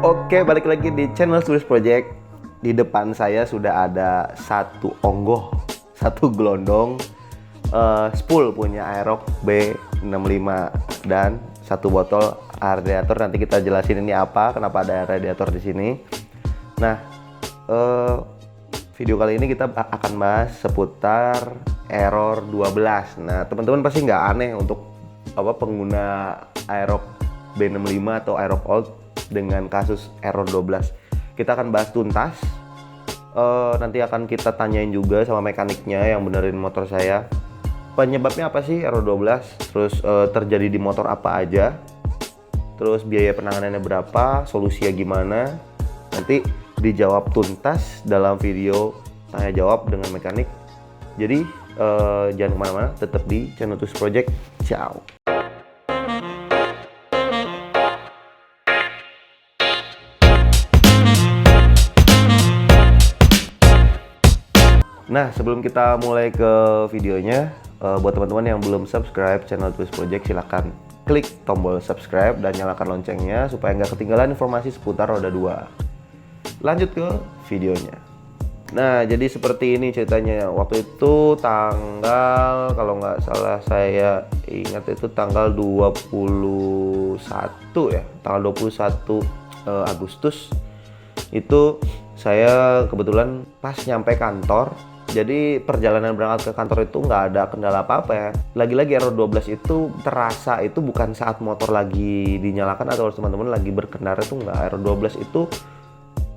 Oke, balik lagi di channel Tulis Project. Di depan saya sudah ada satu onggoh, satu gelondong, spool punya Aerox B65 dan satu botol radiator. Nanti kita jelasin ini apa, kenapa ada radiator di sini. Nah, video kali ini kita akan bahas seputar error 12. Nah, teman-teman pasti nggak aneh untuk pengguna Aerox B65 atau Aerox Old dengan kasus error 12. Kita akan bahas tuntas. Nanti akan kita tanyain juga sama mekaniknya yang benerin motor saya. Penyebabnya apa sih error 12? Terus terjadi di motor apa aja? Terus biaya penanganannya berapa? Solusinya gimana? Nanti dijawab tuntas dalam video tanya jawab dengan mekanik. Jadi jangan kemana-mana, tetap di channel Tulis Project. Ciao. Nah, sebelum kita mulai ke videonya, buat teman-teman yang belum subscribe channel Tulis Project, silahkan klik tombol subscribe dan nyalakan loncengnya supaya nggak ketinggalan informasi seputar roda 2. Lanjut ke videonya. Nah, jadi seperti ini ceritanya. Waktu itu tanggal, kalau nggak salah saya ingat itu tanggal 21 ya, tanggal 21 Agustus. Itu saya kebetulan pas nyampe kantor. Jadi perjalanan berangkat ke kantor itu nggak ada kendala apa-apa ya. Lagi-lagi error 12 itu terasa itu bukan saat motor lagi dinyalakan atau teman-teman lagi berkendara, itu nggak. Error 12 itu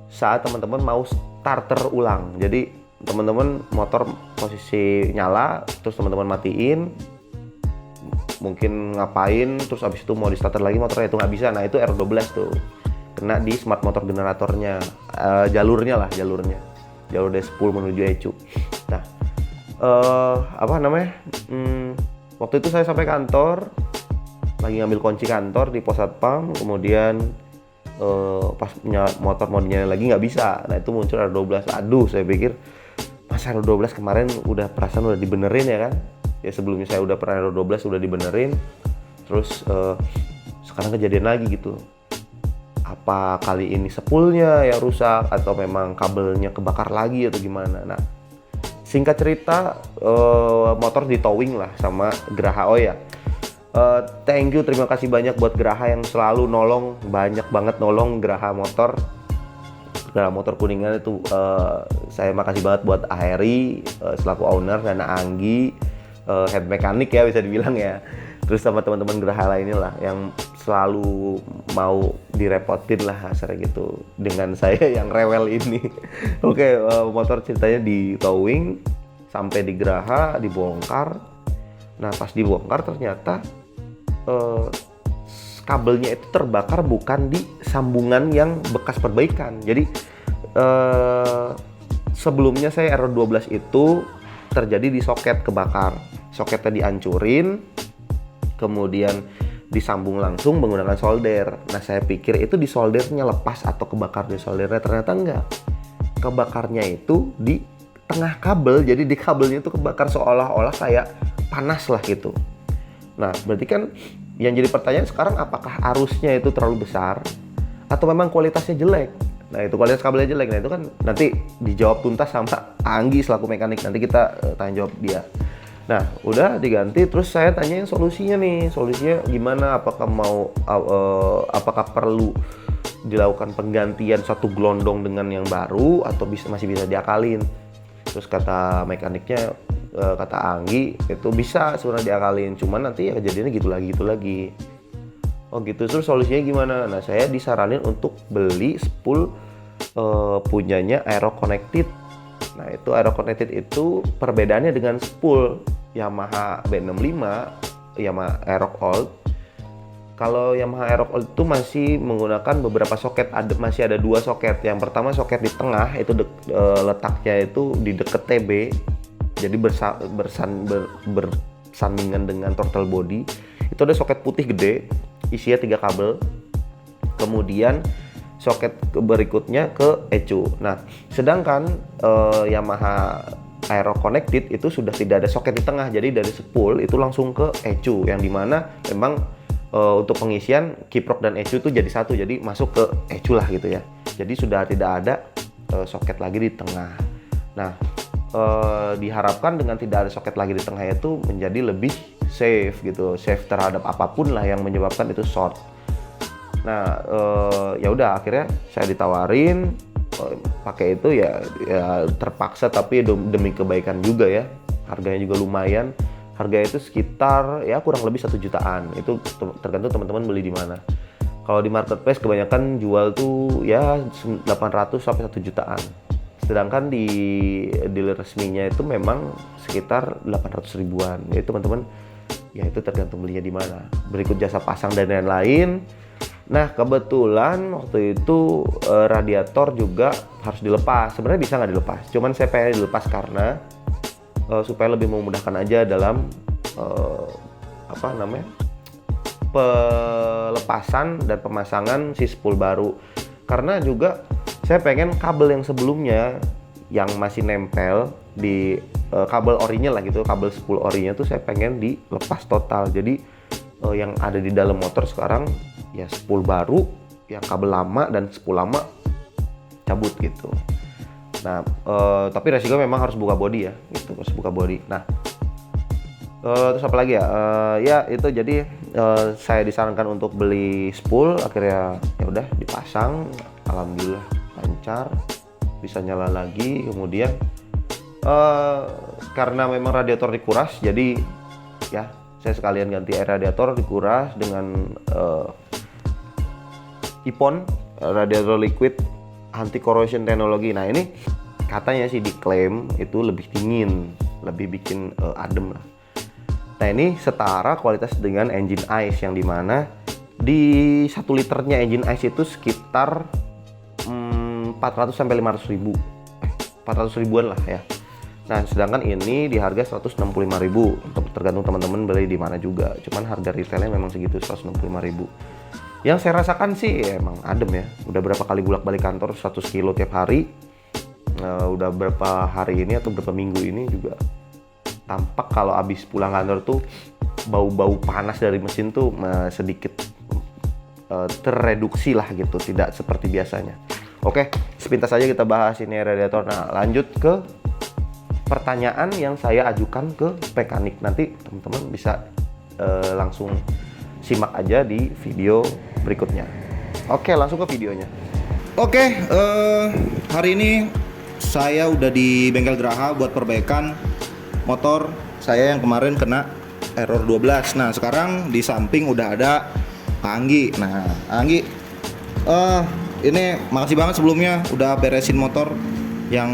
saat teman-teman mau starter ulang. Jadi teman-teman motor posisi nyala, terus teman-teman matiin, mungkin ngapain, terus abis itu mau di starter lagi motornya, itu nggak bisa. Nah, itu error 12 tuh. Kena di smart motor generatornya, jalurnya jalur D10 menuju ECU. Nah, waktu itu saya sampai kantor, lagi ngambil kunci kantor di pos satpam, kemudian pas motor mau dinyalain lagi nggak bisa. Nah, itu muncul error 12. Aduh, saya pikir masa error 12 kemarin perasaan udah dibenerin ya kan? Ya sebelumnya saya udah pernah error 12 udah dibenerin, terus sekarang kejadian lagi gitu. Apa kali ini spoolnya yang rusak atau memang kabelnya kebakar lagi atau gimana? Nah, singkat cerita, motor di towing lah sama Geraha. Oh ya, thank you, terima kasih banyak buat Geraha yang selalu nolong, banyak banget nolong Geraha motor Kuningan itu. Saya makasih banget buat Aheri selaku owner dan Anggi head mekanik ya bisa dibilang ya. Terus sama teman-teman Geraha lainnya lah yang selalu mau direpotin lah hasarnya gitu dengan saya yang rewel ini. Oke, motor ceritanya di towing sampai di Geraha, dibongkar. Nah, pas dibongkar ternyata kabelnya itu terbakar bukan di sambungan yang bekas perbaikan. Jadi sebelumnya saya error 12 itu terjadi di soket kebakar. Soketnya dihancurin, kemudian disambung langsung menggunakan solder. Nah, saya pikir itu di soldernya lepas atau kebakar di soldernya, ternyata enggak. Kebakarnya itu di tengah kabel, jadi di kabelnya itu kebakar seolah-olah kayak panas lah gitu. Nah, berarti kan yang jadi pertanyaan sekarang, apakah arusnya itu terlalu besar atau memang kualitasnya jelek? Nah, itu kualitas kabelnya jelek. Nah, itu kan nanti dijawab tuntas sama Anggi selaku mekanik. Nanti kita tanya jawab dia. Nah, udah diganti, terus saya tanyain solusinya nih. Solusinya gimana? Apakah perlu dilakukan penggantian satu gelondong dengan yang baru atau masih bisa diakalin? Terus kata mekaniknya, kata Anggi, itu bisa sebenarnya diakalin, cuman nanti ya kejadiannya gitu lagi. Oh gitu, terus solusinya gimana? Nah, saya disaranin untuk beli spool punyanya Aerox Connected. Nah, itu Aerox Connected itu perbedaannya dengan spool Yamaha B65, Yamaha Aerox Old. Kalau Yamaha Aerox Old itu masih menggunakan beberapa soket, masih ada 2 soket. Yang pertama soket di tengah itu letaknya itu di deket TB, jadi bersandingan dengan throttle body. Itu ada soket putih gede, isinya 3 kabel. Kemudian soket berikutnya ke ECU. Nah, sedangkan Yamaha Aerox Connected itu sudah tidak ada soket di tengah, jadi dari spool itu langsung ke ECU, yang dimana memang untuk pengisian kiprok dan ECU itu jadi satu, jadi masuk ke ECU lah gitu ya. Jadi sudah tidak ada soket lagi di tengah. Nah, diharapkan dengan tidak ada soket lagi di tengah itu menjadi lebih safe gitu, safe terhadap apapun lah yang menyebabkan itu short. Nah, ya udah akhirnya saya ditawarin pakai itu ya terpaksa, tapi demi kebaikan juga ya. Harganya juga lumayan. Harganya itu sekitar ya kurang lebih 1 jutaan. Itu tergantung teman-teman beli di mana. Kalau di marketplace kebanyakan jual tuh ya 800 sampai 1 jutaan. Sedangkan di dealer resminya itu memang sekitar 800 ribuan. Ya teman-teman, ya itu tergantung belinya di mana. Berikut jasa pasang dan lain-lain. Nah, kebetulan waktu itu radiator juga harus dilepas. Sebenarnya bisa nggak dilepas, cuman saya pengen dilepas karena supaya lebih memudahkan aja dalam pelepasan dan pemasangan si spool baru. Karena juga saya pengen kabel yang sebelumnya yang masih nempel di kabel orinya lah gitu, kabel spool orinya tuh saya pengen dilepas total. Jadi yang ada di dalam motor sekarang ya spool baru, yang kabel lama dan spool lama cabut gitu. Nah, tapi resiko memang harus buka bodi ya, gitu, harus buka bodi. Nah, terus apa lagi ya? Ya itu jadi saya disarankan untuk beli spool, akhirnya ya udah dipasang, alhamdulillah lancar, bisa nyala lagi. Kemudian karena memang radiator dikuras, jadi ya saya sekalian ganti air radiator, dikuras dengan Ipon radiator liquid anti corrosion teknologi. Nah ini katanya sih diklaim itu lebih dingin, lebih bikin adem lah. Nah ini setara kualitas dengan engine ice, yang dimana di 1 liternya engine ice itu sekitar 400 sampai 500 ribu, 400 ribuan lah ya. Nah sedangkan ini di harga 165 ribu, tergantung teman-teman beli di mana juga. Cuman harga retailnya memang segitu, 165 ribu. Yang saya rasakan sih ya, emang adem ya. Udah berapa kali bolak-balik kantor 100 kilo tiap hari. Udah berapa hari ini atau berapa minggu ini juga tampak kalau abis pulang kantor tuh bau-bau panas dari mesin tuh sedikit terreduksi lah gitu, tidak seperti biasanya. Oke, sepintas saja kita bahas ini radiator. Nah lanjut ke pertanyaan yang saya ajukan ke mekanik. Nanti teman-teman bisa langsung simak aja di video berikutnya. Oke, langsung ke videonya. Oke, hari ini saya udah di bengkel Geraha buat perbaikan motor saya yang kemarin kena error 12. Nah, sekarang di samping udah ada Anggi. Nah, Anggi, ini makasih banget sebelumnya udah beresin motor. Yang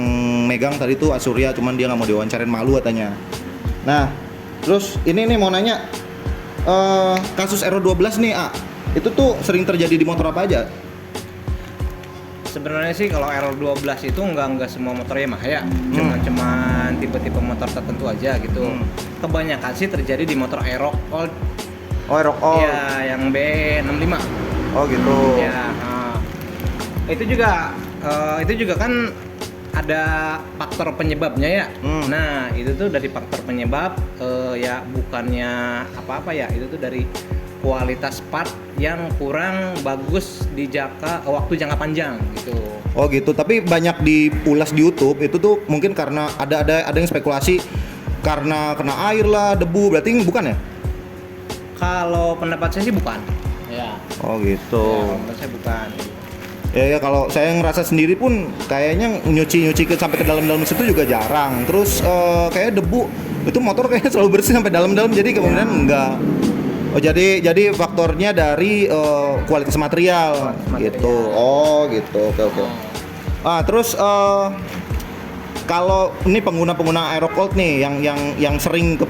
megang tadi tuh Asurya, cuman dia nggak mau diwawancarin, malu katanya. Nah, terus ini nih mau nanya, kasus error 12 nih, itu tuh sering terjadi di motor apa aja? Sebenarnya sih kalau error 12 itu enggak semua motor Yamaha ya. Cuman tipe-tipe motor tertentu aja gitu. Kebanyakan sih terjadi di motor Aerox Old. Oh, Aerox Old. Ya, yang B65. Oh gitu. Ya, itu juga kan ada faktor penyebabnya ya. Nah, itu tuh dari faktor penyebab ya bukannya apa-apa ya. Itu tuh dari kualitas part yang kurang bagus di waktu jangka panjang gitu. Oh gitu. Tapi banyak diulas di YouTube itu tuh mungkin karena ada yang spekulasi karena kena air lah, debu. Berarti bukan ya? Kalau pendapat saya sih bukan. Ya. Oh gitu. Ya, kalau menurut saya bukan. Ya kalau saya ngerasa sendiri pun kayaknya nyuci sampai ke dalam-dalam situ juga jarang. Terus kayak debu itu motor kayaknya selalu bersih sampai dalam-dalam, jadi kemudian enggak. Oh jadi faktornya dari kualitas material gitu. Oh gitu. Oke. Terus kalau ini pengguna Aerox Old nih yang sering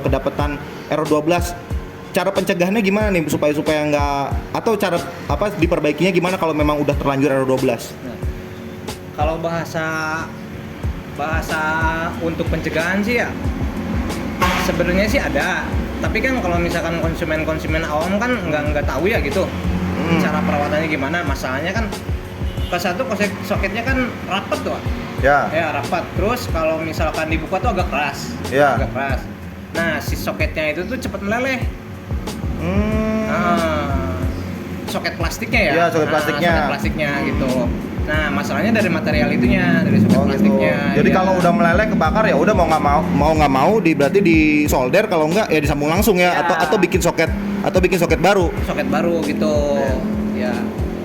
kedapatan error 12, cara pencegahannya gimana nih supaya nggak, atau cara apa diperbaikinya gimana kalau memang udah terlanjur error 12? Nah, kalau bahasa untuk pencegahan sih ya sebenarnya sih ada, tapi kan kalau misalkan konsumen awam kan nggak tahu ya gitu cara perawatannya gimana. Masalahnya kan soketnya kan rapat tuh. Ya rapat. Terus kalau misalkan dibuka tuh agak keras. Ya. Agak keras. Nah si soketnya itu tuh cepat meleleh. soket plastiknya ya. Iya, soket plastiknya. Soket plastiknya gitu. Nah, masalahnya dari material itunya, dari soket plastiknya. Jadi ya. kalau udah meleleh kebakar ya udah mau nggak mau berarti di solder, kalau nggak ya disambung langsung ya, Ya. atau bikin soket baru. Soket baru gitu. Ya.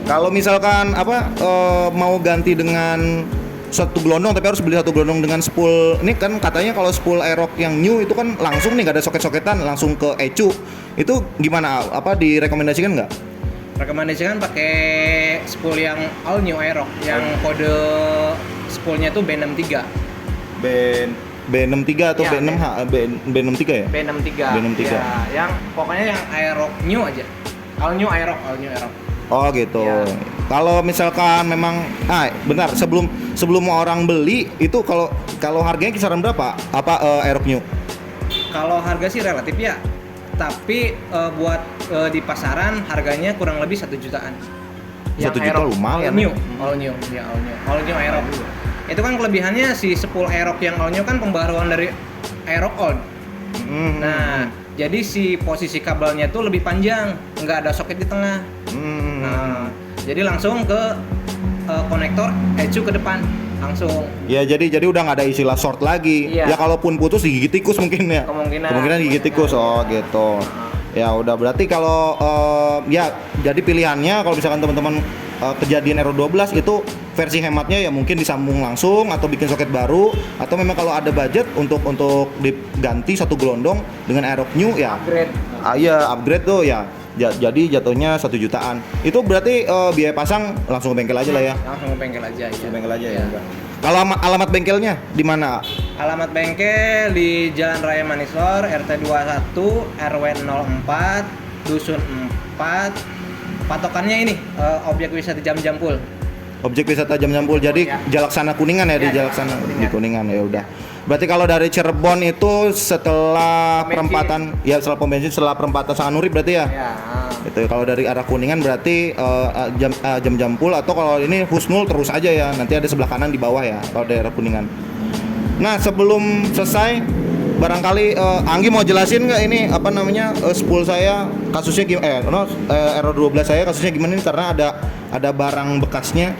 Kalau misalkan mau ganti dengan satu gelondong tapi harus beli satu gelondong dengan spool. Ini kan katanya kalau spool Aerox yang new itu kan langsung nih, nggak ada soket-soketan, langsung ke ECU. Itu gimana? Apa direkomendasikan nggak? Rekomendasikan pakai spool yang all new Aerox yang kode spoolnya tuh B63. B63 atau Ya, B6H? B63 ya? B63. B63. Ya, yang pokoknya yang Aerox new aja. All new Aerox. Oh gitu. Ya. Kalau misalkan memang, bentar, sebelum orang beli itu kalau harganya kisaran berapa? Aerox new? Kalau harga sih relatif ya, tapi buat di pasaran harganya kurang lebih 1 jutaan. 1 juta lumayan. All new Aerox. Itu kan kelebihannya si spool Aerox yang all new kan pembaruan dari Aerox old. Nah, jadi si posisi kabelnya tuh lebih panjang, nggak ada soket di tengah. Nah, jadi langsung ke konektor ECU ke depan langsung. Ya jadi udah nggak ada istilah short lagi. Iya. Ya kalaupun putus digigit tikus mungkin ya. Kemungkinan Digigit tikus. Oh gitu. Ya udah, berarti kalau ya jadi pilihannya kalau misalkan teman-teman kejadian Aerox 12 itu versi hematnya ya mungkin disambung langsung atau bikin soket baru, atau memang kalau ada budget untuk diganti satu gelondong dengan Aerox new ya. Upgrade. Iya, upgrade tuh ya. Jadi jatuhnya 1 jutaan. Itu berarti biaya pasang langsung ke bengkel aja lah ya. Langsung ke bengkel aja. Ke bengkel aja ya. Kalau alamat bengkelnya di mana? Alamat bengkel di Jalan Raya Manislor, RT 21, RW 04, Dusun 4. Patokannya ini objek wisata Jamjampul. Objek wisata Jamjampul. Jadi Ya. Jalaksana Kuningan ya, di Jalaksana Kuningan. di Kuningan ya udah. Berarti kalau dari Cirebon itu setelah Pom bensin. setelah pom bensin, setelah perempatan Sanganuri berarti ya. Ya. Itu kalau dari arah Kuningan berarti Jamjampul, atau kalau ini Husnul terus aja ya. Nanti ada sebelah kanan di bawah ya kalau daerah Kuningan. Nah, sebelum selesai barangkali Anggi mau jelasin nggak ini spool saya kasusnya gimana? Aerox 12 saya kasusnya gimana nih, karena ada barang bekasnya.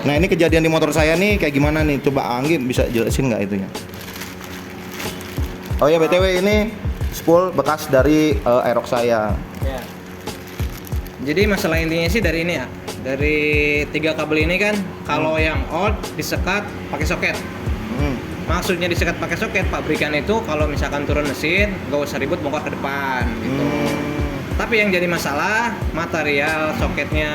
Nah, ini kejadian di motor saya nih kayak gimana nih? Coba Anggi bisa jelasin nggak itunya? Oh ya, BTW ini spool bekas dari Aerox saya. Ya. Jadi masalah intinya sih dari ini ya. Dari 3 kabel ini kan, kalau yang old disekat pakai soket. Maksudnya disekat pakai soket, pabrikan itu kalau misalkan turun mesin gak usah ribut bongkar ke depan gitu. Tapi yang jadi masalah material soketnya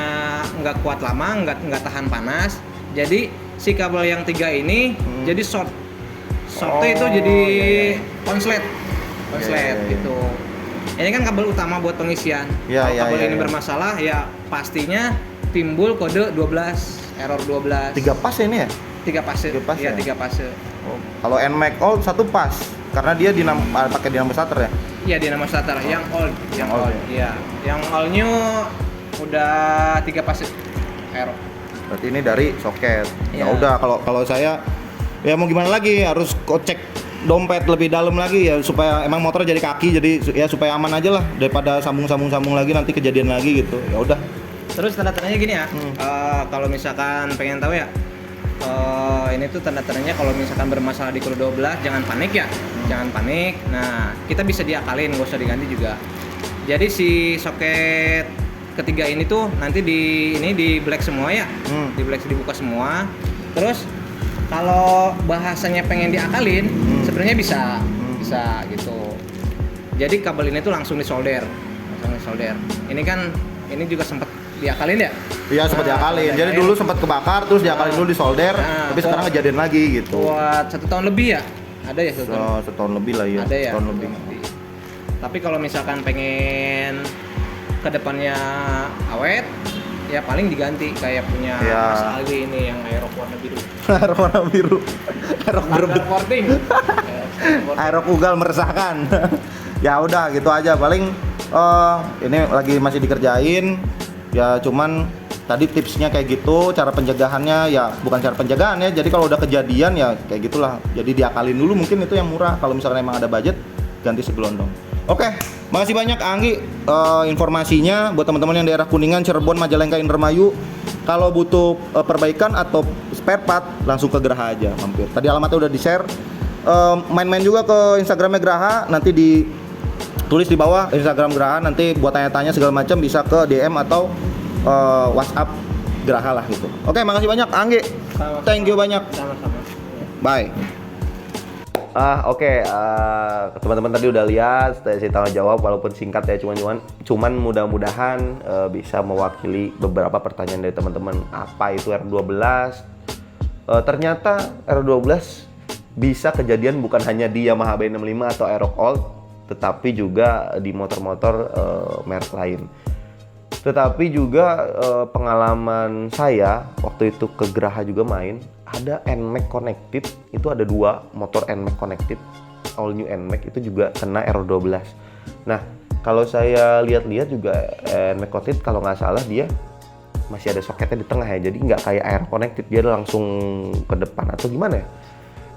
nggak kuat lama, nggak tahan panas. Jadi si kabel yang 3 ini jadi shortnya itu jadi konslet gitu. Ini kan kabel utama buat pengisian. Kalau kabel ini bermasalah ya pastinya timbul kode 12, error 12. 3 pas ini ya? 3 fase. Iya, 3 fase. Kalau NMAX old 1 pas karena dia pakai dinamo starter ya? Iya, dinamo starter yang old. Iya. Yang all new udah 3 fase error. Berarti ini dari soket. Ya Iya. udah, kalau saya ya mau gimana lagi, harus cek dompet lebih dalam lagi ya, supaya emang motor jadi kaki, jadi ya supaya aman aja lah daripada sambung lagi nanti kejadian lagi gitu. Ya udah. Terus tanda-tandanya gini ya. Kalau misalkan pengen tahu ya, ini tuh tanda-tandanya kalau misalkan bermasalah di kode 12 jangan panik ya. Jangan panik. Nah, kita bisa diakalin, nggak usah diganti juga. Jadi si soket ketiga ini tuh nanti di black semua ya. Di black, dibuka semua. Terus kalau bahasanya pengen diakalin, sebenarnya bisa gitu. Jadi kabel ini tuh langsung disolder. Ini kan juga sempat diakalin ya? Iya, sempat diakalin. Jadi dulu sempat kebakar, terus diakalin dulu disolder, tapi sekarang kejadian lagi gitu. Buat 1 tahun lebih ya? Ada ya 1 tahun? Setahun lebih lah ya. Ada ya? Setahun lebih. Tapi kalau misalkan pengen kedepannya awet, ya paling diganti kayak punya Mas Aldi ini yang Aerox warna biru. Aerox warna biru. Aerox berebut. Porting. Aerox ugal meresahkan. Ya udah gitu aja, paling ini lagi masih dikerjain. Ya cuman tadi tipsnya kayak gitu, cara pencegahannya ya bukan cara pencegahan ya. Jadi kalau udah kejadian ya kayak gitulah. Jadi diakalin dulu, mungkin itu yang murah. Kalau misalnya emang ada budget, ganti segelondong. Oke, makasih banyak Anggi informasinya buat teman-teman yang daerah Kuningan, Cirebon, Majalengka, Indramayu. Kalau butuh perbaikan atau spare part langsung ke Graha aja mampir. Tadi alamatnya udah di-share. Main-main juga ke Instagramnya Graha, nanti ditulis di bawah Instagram Graha, nanti buat tanya-tanya segala macam bisa ke DM atau WhatsApp Graha lah gitu. Oke, makasih banyak Anggi. Sama-sama. Thank you banyak. Sama-sama. Bye. Oke, teman-teman tadi udah lihat saya tanggung jawab walaupun singkat ya, cuman mudah-mudahan bisa mewakili beberapa pertanyaan dari teman-teman. Apa itu R12? Ternyata R12 bisa kejadian bukan hanya di Yamaha B65 atau Aerox Old, tetapi juga di motor-motor merek lain. Tetapi juga pengalaman saya waktu itu ke Graha juga main, ada NMAX Connected, itu ada 2 motor NMAX Connected, all new NMAX itu juga kena R12. Nah, kalau saya lihat-lihat juga NMAX Connected kalau nggak salah dia masih ada soketnya di tengah ya, jadi nggak kayak Aero Connected dia langsung ke depan atau gimana ya.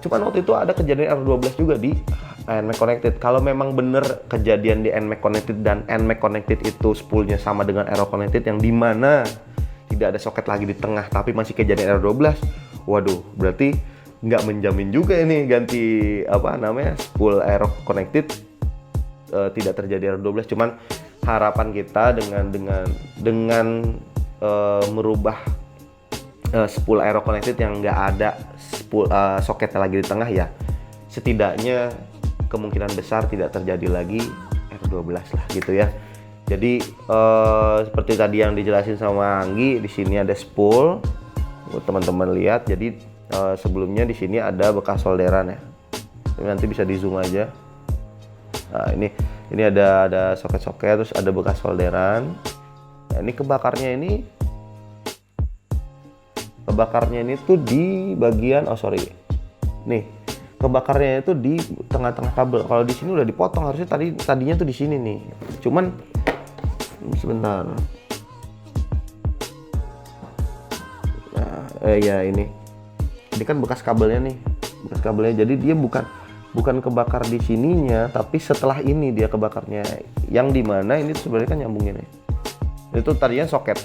Cuman waktu itu ada kejadian R12 juga di NMAX Connected. Kalau memang bener kejadian di NMAX Connected dan NMAX Connected itu spoolnya sama dengan Aero Connected yang dimana tidak ada soket lagi di tengah tapi masih kejadian R12, waduh, berarti nggak menjamin juga ini ganti spool Aero Connected tidak terjadi R12. Cuman harapan kita dengan merubah spool Aero Connected yang nggak ada spool soketnya lagi di tengah ya, setidaknya kemungkinan besar tidak terjadi lagi R12 lah gitu ya. Jadi seperti tadi yang dijelasin sama Anggi, di sini ada spool, teman-teman lihat. Jadi sebelumnya di sini ada bekas solderan ya. Ini nanti bisa di zoom aja. Nah ini ada soket-soket, terus ada bekas solderan. Nah, ini kebakarnya ini tuh di bagian nih kebakarnya itu di tengah-tengah kabel. Kalau di sini udah dipotong, harusnya tadinya tuh di sini nih. Cuman sebentar. Nah, ya ini kan bekas kabelnya nih, Jadi dia bukan kebakar di sininya, tapi setelah ini dia kebakarnya. Yang dimana ini sebenarnya kan nyambungin nih. Itu tadinya soket.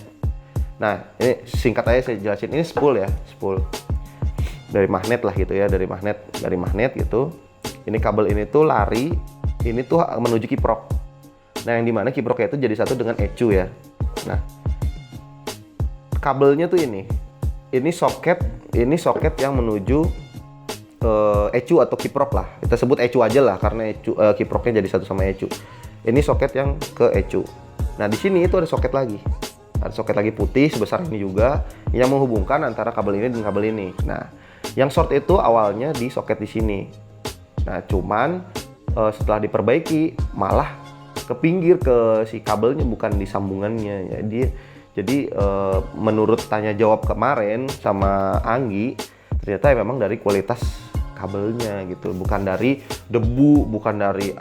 Nah, ini singkat aja saya jelasin. Ini spool ya, spool dari magnet lah gitu ya, dari magnet gitu. Ini kabel ini tuh lari, ini tuh menuju kiprok. Nah, yang dimana kiproknya itu jadi satu dengan ecu ya. Nah, kabelnya tuh ini soket yang menuju ecu atau kiprok lah. Kita sebut ecu aja lah karena kiproknya jadi satu sama ecu. Ini soket yang ke ecu. Nah, di sini itu ada soket lagi. Ada soket lagi putih sebesar ini juga yang menghubungkan antara kabel ini dan kabel ini. Nah, yang short itu awalnya di soket di sini. Nah, cuman setelah diperbaiki malah ke pinggir ke si kabelnya, bukan di sambungannya. Jadi menurut tanya jawab kemarin sama Anggi, ternyata memang dari kualitas kabelnya gitu, bukan dari debu, bukan dari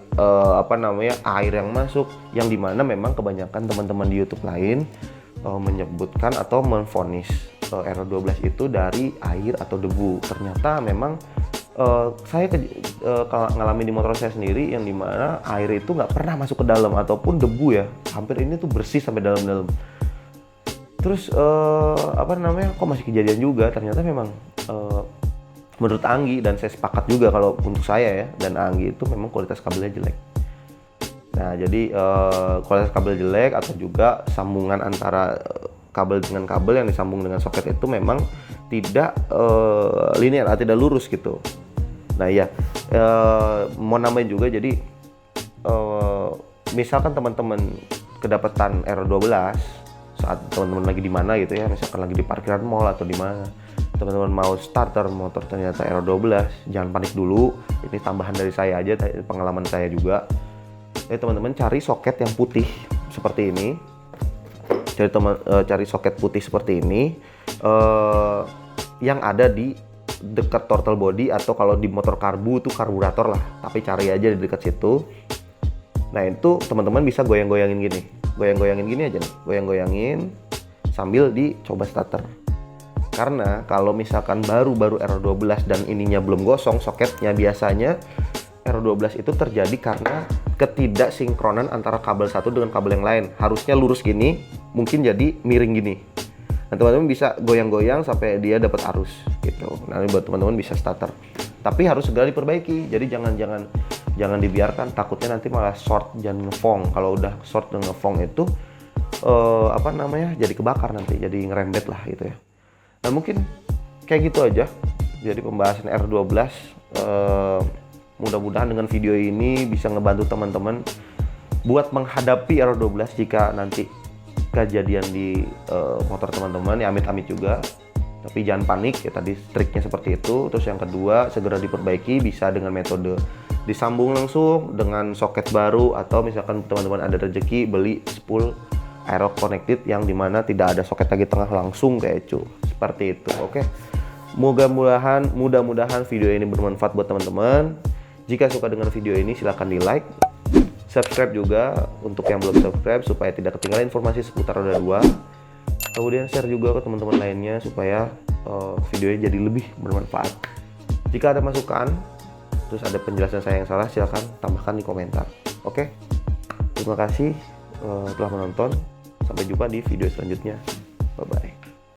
air yang masuk, yang dimana memang kebanyakan teman-teman di YouTube lain menyebutkan atau menvonis R12 itu dari air atau debu. Ternyata memang saya ngalamin di motor saya sendiri yang dimana air itu nggak pernah masuk ke dalam ataupun debu ya, hampir ini tuh bersih sampai dalam-dalam. Terus kok masih kejadian juga. Ternyata memang menurut Anggi, dan saya sepakat juga kalau untuk saya ya dan Anggi, itu memang kualitas kabelnya jelek. Nah, jadi kualitas kabel jelek atau juga sambungan antara kabel dengan kabel yang disambung dengan soket itu memang tidak linear, tidak lurus gitu. Nah ya, mau nambahin juga, jadi misalkan teman-teman kedapatan R12 saat teman-teman lagi di mana gitu ya, misalkan lagi di parkiran mall atau di mana, teman-teman mau starter motor ternyata R12, jangan panik dulu. Ini tambahan dari saya aja, pengalaman saya juga. Teman-teman cari soket yang putih seperti ini. Cari soket putih seperti ini yang ada di dekat throttle body, atau kalau di motor karbu itu karburator lah, tapi cari aja di dekat situ. Nah, itu teman-teman bisa goyang-goyangin gini aja nih, goyang-goyangin sambil dicoba starter. Karena kalau misalkan baru R12 dan ininya belum gosong soketnya, biasanya R12 itu terjadi karena ketidaksinkronan antara kabel satu dengan kabel yang lain. Harusnya lurus gini, mungkin jadi miring gini. Nah, teman-teman bisa goyang-goyang sampai dia dapat arus gitu. Nah, ini buat teman-teman bisa starter. Tapi harus segera diperbaiki. Jadi jangan dibiarkan, takutnya nanti malah short dan ngefong. Kalau udah short dan ngefong itu jadi kebakar nanti, jadi ngerembet lah gitu ya. Nah, mungkin kayak gitu aja. Jadi pembahasan R12, mudah-mudahan dengan video ini bisa ngebantu teman-teman buat menghadapi R12 jika nanti kejadian di motor teman-teman, ya amit-amit juga. Tapi jangan panik ya, tadi triknya seperti itu. Terus yang kedua, segera diperbaiki, bisa dengan metode disambung langsung dengan soket baru, atau misalkan teman-teman ada rezeki beli spool Aerox connected yang dimana tidak ada soket lagi tengah, langsung kayak cu, seperti itu. Oke, mudah-mudahan video ini bermanfaat buat teman-teman. Jika suka dengan video ini silahkan di like, subscribe juga untuk yang belum subscribe supaya tidak ketinggalan informasi seputar roda 2. Kemudian share juga ke teman-teman lainnya supaya videonya jadi lebih bermanfaat. Jika ada masukan, terus ada penjelasan saya yang salah, silahkan tambahkan di komentar. Oke, terima kasih telah menonton. Sampai jumpa di video selanjutnya. Bye-bye.